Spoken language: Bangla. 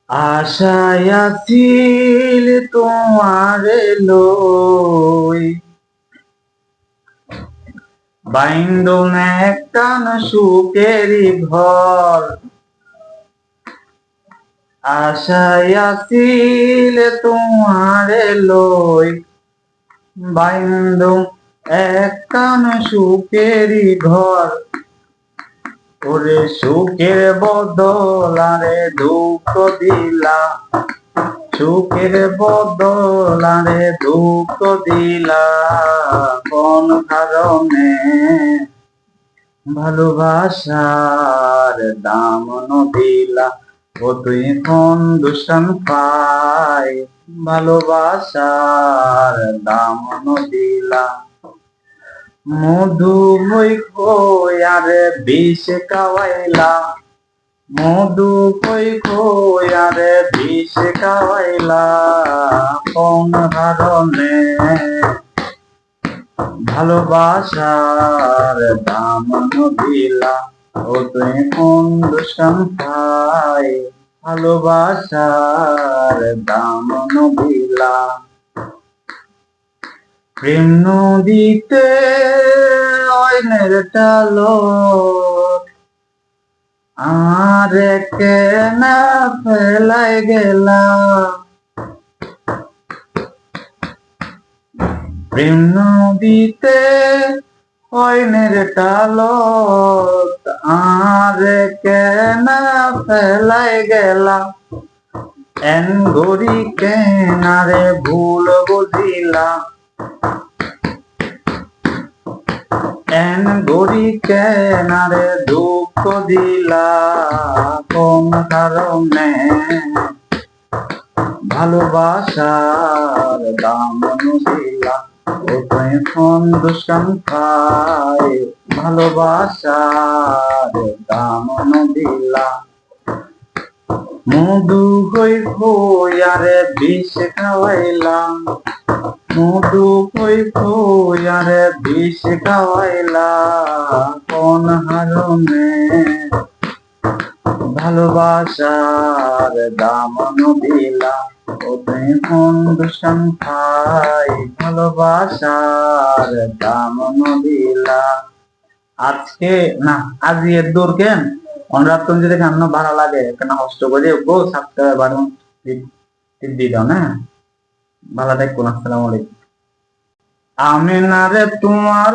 আশায় আছিল তোমারে লই বাইন্দন একটান সুখেরই ঘর। আশায় আছিল তোমারে লই বাইন্দন একটান সুখেরই ঘর। ওরে সুখের বদলারে দুঃখ দিলা, সুখের বদলারে দুঃখ দিলা কোন কারণে? ভালোবাসার দাম দিলা ও তুই কোন দূষণ পাই? ভালোবাসার দাম দিলা। মধু হই আরে বিষ খাওয়াইলা, মধু কই আরে বিষ খাওয়াইলা কোন কারণে? ভালোবাসার দাম দিলা ও তুই কোন দূষণ খাই? ভালোবাসার দাম দিলা। প্রেম নদীতে অয়নের টালো আর কেনা ফেলাই গেলা। প্রেম নদীতে অয়নের টালো আর কেনা ফেলাই গেলা। এন গড়ি কেনারে ভুল বুঝিলা, এন গড়ি কেনারে দুঃখ দিলা কোন কারণে? ভালোবাসার দাম দিলা ও তুই কোন দূষণ খাই? ভালোবাসার দাম দিলা। মধু হই আরে বিষ খাওয়াইলাম, মধু হই আরে বিষ খাওয়াইলা কোন কারণে? ভালোবাসার দাম দিলা ও তুই কোন দূষণ খাই? ভালোবাসার দাম দিলা। আজকে না আজি এর দূর কেন অনুরাগ তুমি যদি গান ভালো লাগে কেন কষ্ট করে গো সাবস্ক্রাইব বাটন টিপ দিয়ে দাও না। ভালো থাকুন, আসসালামু আলাইকুম। আমি না রে তোমার